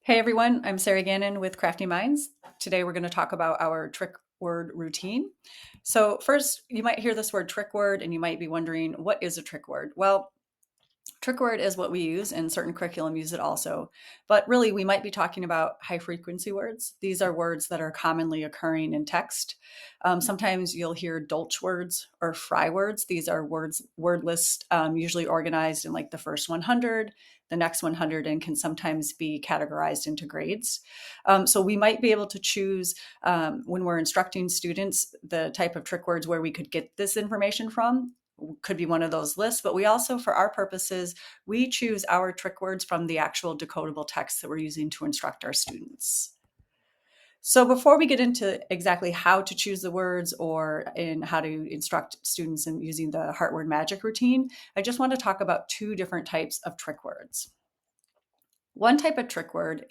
Hey everyone, I'm Sarah Gannon with Crafty Minds. Today we're going to talk about our trick word routine. So, first, you might hear this word trick word and you might be wondering, what is a trick word? Well, trick word is what we use, and certain curriculum use it also. But really, we might be talking about high frequency words. These are words that are commonly occurring in text. Sometimes you'll hear dolch words or fry words. These are words, word lists, usually organized in like the first 100, the next 100, and can sometimes be categorized into grades. So we might be able to choose when we're instructing students the type of trick words where we could get this information from could be one of those lists, but we also, for our purposes, we choose our trick words from the actual decodable text that we're using to instruct our students. So before we get into exactly how to choose the words or in how to instruct students in using the Heart Word Magic routine, I just want to talk about two different types of trick words. One type of trick word,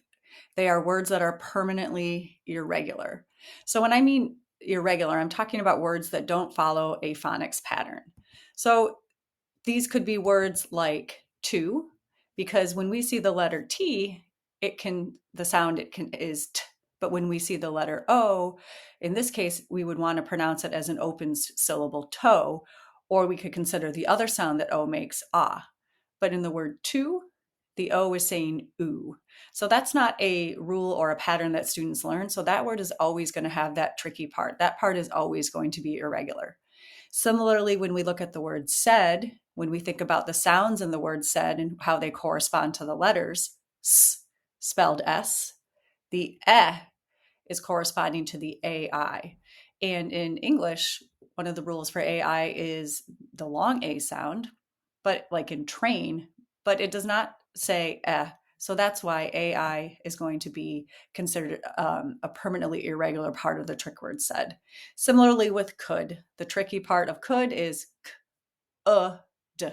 they are words that are permanently irregular. So when I mean irregular, I'm talking about words that don't follow a phonics pattern. So these could be words like to, because when we see the letter T, the sound is t. But when we see the letter O, in this case, we would want to pronounce it as an open syllable toe, or we could consider the other sound that O makes, ah. But in the word to, the O is saying oo. So that's not a rule or a pattern that students learn. So that word is always going to have that tricky part. That part is always going to be irregular. Similarly, when we look at the word said, when we think about the sounds in the word said and how they correspond to the letters, s spelled S, the eh is corresponding to the AI. And in English, one of the rules for AI is the long A sound, but like in train, but it does not say eh. So that's why AI is going to be considered a permanently irregular part of the trick word said. Similarly with could, the tricky part of could is k, d.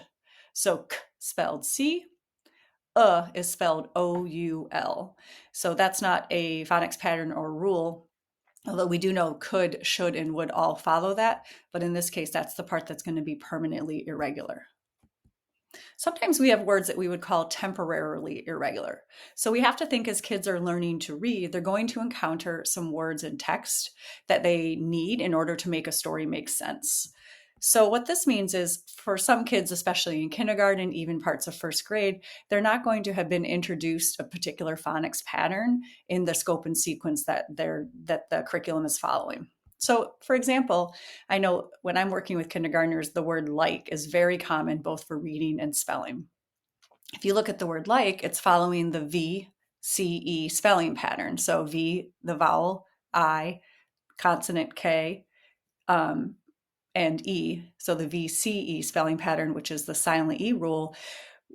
So k spelled C, is spelled OUL. So that's not a phonics pattern or rule, although we do know could, should, and would all follow that. But in this case, that's the part that's going to be permanently irregular. Sometimes we have words that we would call temporarily irregular. So we have to think as kids are learning to read, they're going to encounter some words in text that they need in order to make a story make sense. So what this means is for some kids, especially in kindergarten, even parts of first grade, they're not going to have been introduced a particular phonics pattern in the scope and sequence that the curriculum is following. So, for example, I know when I'm working with kindergartners, the word like is very common both for reading and spelling. If you look at the word like, it's following the VCE spelling pattern. So V, the vowel, I, consonant K, um, and E. So the VCE spelling pattern, which is the silent E rule,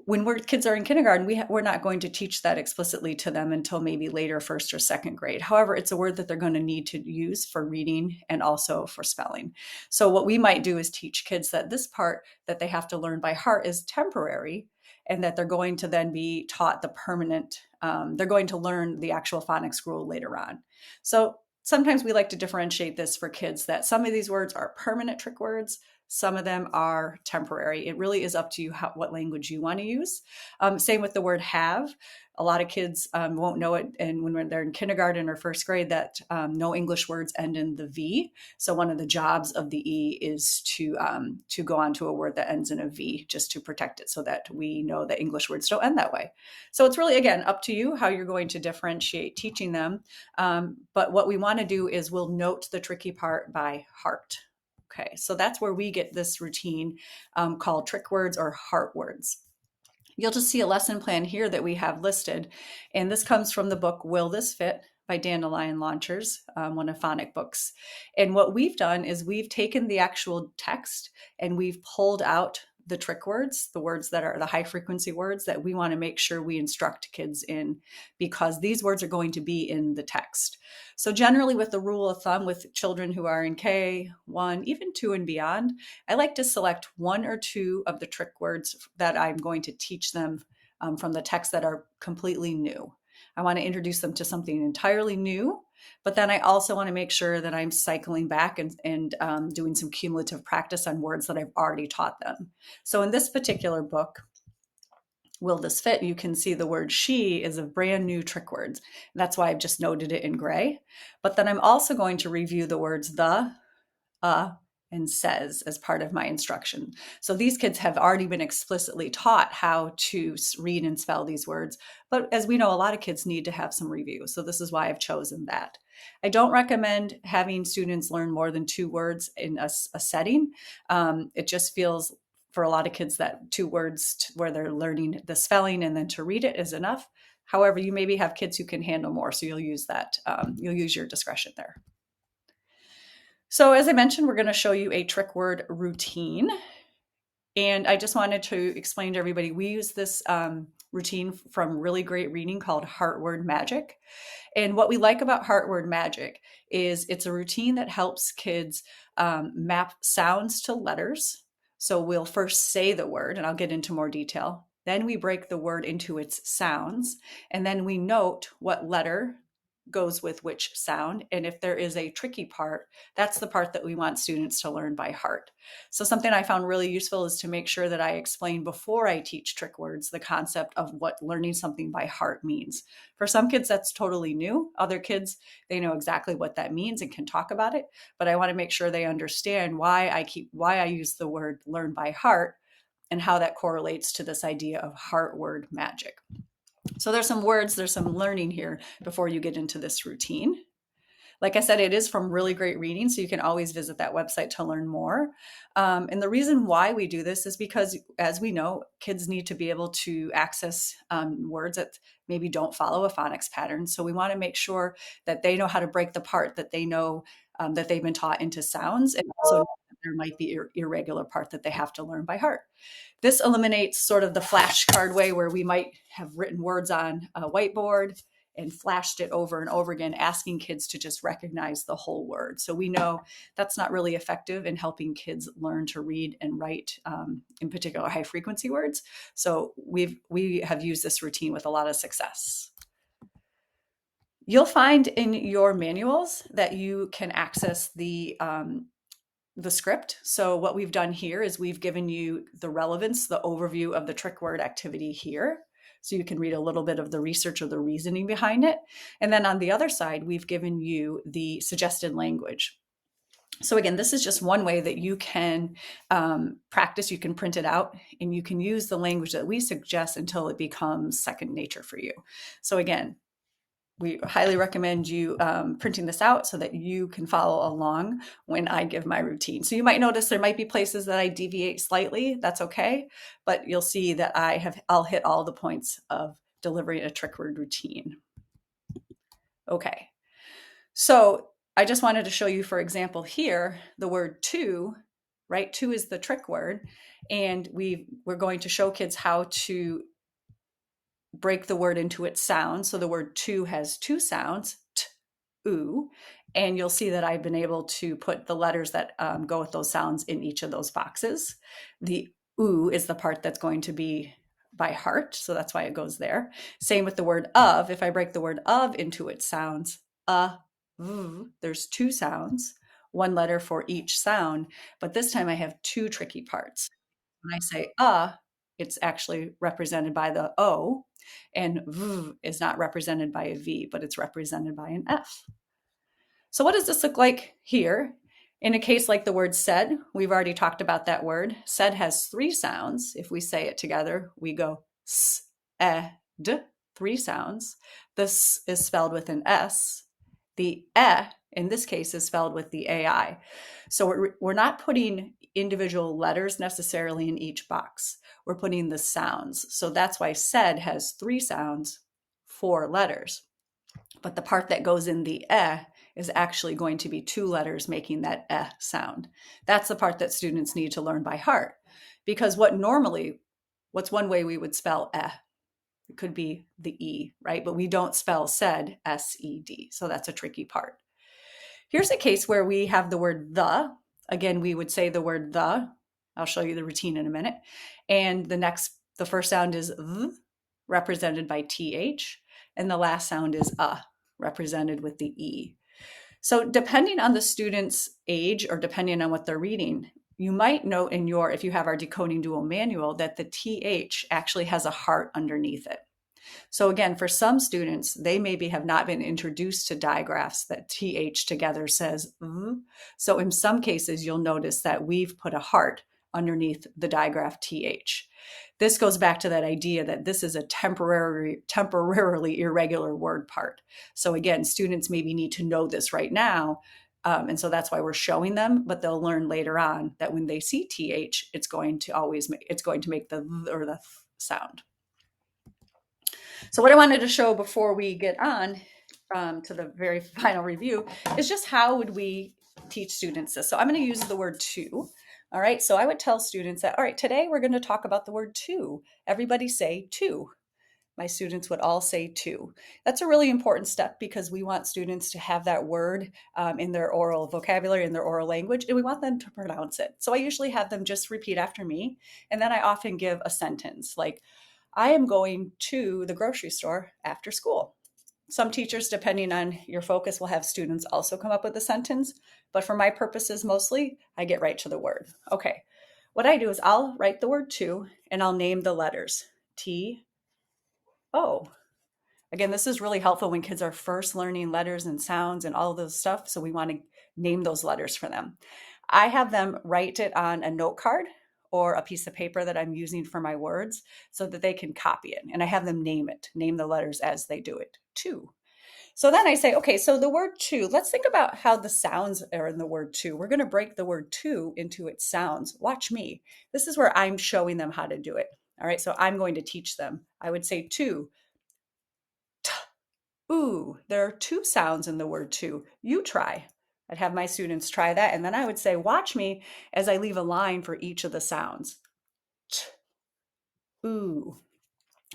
when kids are in kindergarten, we're not going to teach that explicitly to them until maybe later first or second grade. However, it's a word that they're going to need to use for reading and also for spelling. So what we might do is teach kids that this part that they have to learn by heart is temporary, and that they're going to then be taught the permanent, they're going to learn the actual phonics rule later on. So sometimes we like to differentiate this for kids that some of these words are permanent trick words, some of them are temporary. It really is up to you what language you want to use. Same with the word have. A lot of kids won't know it, and when they're in kindergarten or first grade, that no English words end in the V. So one of the jobs of the E is to go on to a word that ends in a V, just to protect it, so that we know that English words don't end that way. So it's really, again, up to you how you're going to differentiate teaching them. But what we want to do is we'll note the tricky part by heart. Okay, so that's where we get this routine called trick words or heart words. You'll just see a lesson plan here that we have listed, and this comes from the book Will This Fit by Dandelion Launchers, one of phonic books. And what we've done is we've taken the actual text and we've pulled out the trick words, the words that are the high frequency words that we want to make sure we instruct kids in, because these words are going to be in the text. So generally, with the rule of thumb with children who are in K1, even 2 and beyond, I like to select one or two of the trick words that I'm going to teach them from the text that are completely new. I want to introduce them to something entirely new, but then I also want to make sure that I'm cycling back and doing some cumulative practice on words that I've already taught them. So in this particular book, will this fit? You can see the word she is a brand new trick word. That's why I've just noted it in gray. But then I'm also going to review the words the, and says as part of my instruction. So these kids have already been explicitly taught how to read and spell these words. But as we know, a lot of kids need to have some review. So this is why I've chosen that. I don't recommend having students learn more than 2 words in a setting. It just feels for a lot of kids that 2 words where they're learning the spelling and then to read it is enough. However, you maybe have kids who can handle more, so you'll use that. You'll use your discretion there. So as I mentioned, we're going to show you a trick word routine. And I just wanted to explain to everybody, we use this routine from Really Great Reading called Heart Word Magic. And what we like about Heart Word Magic is it's a routine that helps kids map sounds to letters. So we'll first say the word, and I'll get into more detail. Then we break the word into its sounds, and then we note what letter goes with which sound. And if there is a tricky part, that's the part that we want students to learn by heart. So something I found really useful is to make sure that I explain before I teach trick words the concept of what learning something by heart means. For some kids, that's totally new. Other kids, they know exactly what that means and can talk about it. But I want to make sure they understand why I use the word learn by heart and how that correlates to this idea of heart word magic. So there's some words, there's some learning here before you get into this routine. Like I said, it is from Really Great Reading, so you can always visit that website to learn more. And the reason why we do this is because, as we know, kids need to be able to access words that maybe don't follow a phonics pattern. So we want to make sure that they know how to break the part, that they know that they've been taught into sounds, and also there might be irregular part that they have to learn by heart. This eliminates sort of the flashcard way where we might have written words on a whiteboard and flashed it over and over again, asking kids to just recognize the whole word. So we know that's not really effective in helping kids learn to read and write, in particular high frequency words. So we have used this routine with a lot of success. You'll find in your manuals that you can access the script. So what we've done here is we've given you the relevance, the overview of the trick word activity here. So you can read a little bit of the research or the reasoning behind it. And then on the other side, we've given you the suggested language. So again, this is just one way that you can practice. You can print it out and you can use the language that we suggest until it becomes second nature for you. So again, we highly recommend you printing this out so that you can follow along when I give my routine. So you might notice there might be places that I deviate slightly. That's okay. But you'll see that I'll hit all the points of delivering a trick word routine. Okay. So I just wanted to show you, for example, here, the word to, right? To is the trick word. And we're going to show kids how to break the word into its sound. So the word to has 2 sounds, t, oo, and you'll see that I've been able to put the letters that go with those sounds in each of those boxes. The oo is the part that's going to be by heart, so that's why it goes there. Same with the word of. If I break the word of into its sounds, v, there's 2 sounds, 1 letter for each sound, but this time I have 2 tricky parts. When I say it's actually represented by the O, and V is not represented by a V, but it's represented by an F. So what does this look like here? In a case like the word said, we've already talked about that word. Said has 3 sounds. If we say it together, we go s, d, 3 sounds. This is spelled with an S. The in this case is spelled with the AI. So we're not putting individual letters necessarily in each box. We're putting the sounds. So that's why said has 3 sounds, 4 letters. But the part that goes in the is actually going to be 2 letters making that sound. That's the part that students need to learn by heart. Because what's one way we would spell it could be the E, right? But we don't spell said, S-E-D. So that's a tricky part. Here's a case where we have the word the. Again, we would say the word the. I'll show you the routine in a minute. And the first sound is th, represented by TH. And the last sound is represented with the E. So depending on the student's age or depending on what they're reading, You might note in your, if you have our Decoding Duo manual, that the TH actually has a heart underneath it. So again, for some students, they maybe have not been introduced to digraphs that TH together says. So in some cases, you'll notice that we've put a heart underneath the digraph TH. This goes back to that idea that this is a temporarily irregular word part. So again, students maybe need to know this right now. And so that's why we're showing them, but they'll learn later on that when they see TH, it's going to make the th or the th sound. So what I wanted to show before we get on to the very final review is just how would we teach students this. So I'm going to use the word to. All right, so I would tell students that, all right, today we're going to talk about the word to. Everybody say to. My students would all say to. That's a really important step because we want students to have that word in their oral vocabulary, in their oral language, and we want them to pronounce it. So I usually have them just repeat after me, and then I often give a sentence like, I am going to the grocery store after school. Some teachers, depending on your focus, will have students also come up with a sentence, but for my purposes mostly, I get right to the word. Okay, what I do is I'll write the word to and I'll name the letters T, O. Again, this is really helpful when kids are first learning letters and sounds and all of those stuff, so we want to name those letters for them. I have them write it on a note card or a piece of paper that I'm using for my words so that they can copy it. And I have them name the letters as they do it too. So then I say, okay, so the word to, let's think about how the sounds are in the word to. We're going to break the word to into its sounds. Watch me. This is where I'm showing them how to do it. All right, so I'm going to teach them. I would say to, t, ooh. There are two sounds in the word to. You try. I'd have my students try that. And then I would say, watch me as I leave a line for each of the sounds. T, ooh.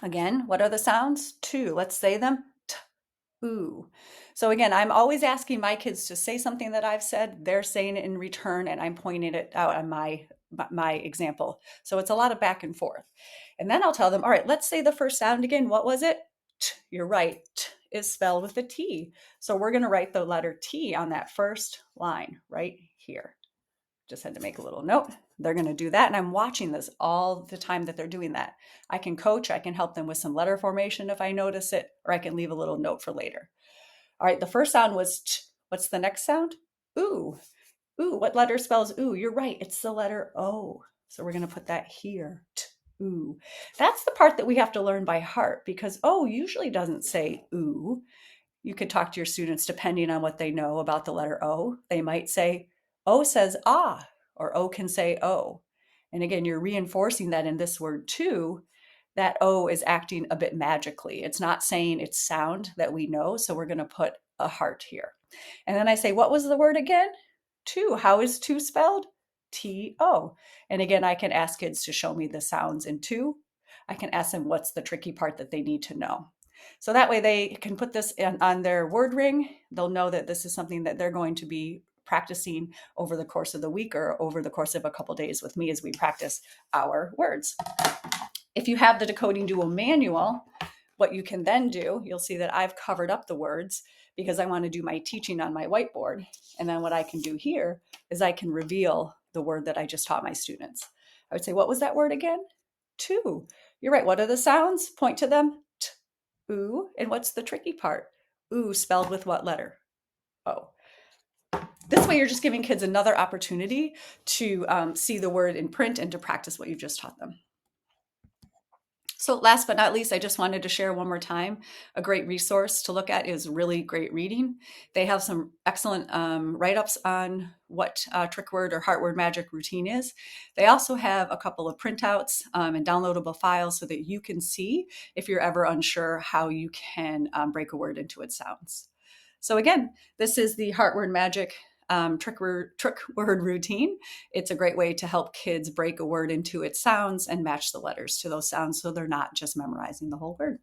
Again, what are the sounds? To. Let's say them. T, ooh. So again, I'm always asking my kids to say something that I've said. They're saying it in return, and I'm pointing it out on my example. So it's a lot of back and forth. And then I'll tell them, all right, let's say the first sound again. What was it? T. You're right. T is spelled with a T. So we're going to write the letter T on that first line right here. Just had to make a little note. They're going to do that. And I'm watching this all the time that they're doing that. I can coach, I can help them with some letter formation if I notice it, or I can leave a little note for later. All right, the first sound was t. What's the next sound? Ooh. Ooh, what letter spells ooh? You're right, it's the letter O. So we're going to put that here. T, ooh. That's the part that we have to learn by heart because O usually doesn't say ooh. You could talk to your students depending on what they know about the letter O. They might say, O says ah, or O can say O. And again, you're reinforcing that in this word too, that O is acting a bit magically. It's not saying its sound that we know, so we're going to put a heart here. And then I say, what was the word again? To. How is to spelled? T-O. And again, I can ask kids to show me the sounds in to. I can ask them what's the tricky part that they need to know. So that way they can put this on their word ring. They'll know that this is something that they're going to be practicing over the course of the week or over the course of a couple days with me as we practice our words. If you have the Decoding Duo manual, what you can then do, you'll see that I've covered up the words because I want to do my teaching on my whiteboard. And then what I can do here is I can reveal the word that I just taught my students. I would say, what was that word again? To. You're right. What are the sounds? Point to them. T, ooh. And what's the tricky part? Ooh spelled with what letter? O. This way you're just giving kids another opportunity to see the word in print and to practice what you've just taught them. So last but not least, I just wanted to share one more time, a great resource to look at is Really Great Reading. They have some excellent write-ups on what trick word or heart word magic routine is. They also have a couple of printouts and downloadable files so that you can see if you're ever unsure how you can break a word into its sounds. So again, this is the Heart Word Magic trick word routine. It's a great way to help kids break a word into its sounds and match the letters to those sounds so they're not just memorizing the whole word.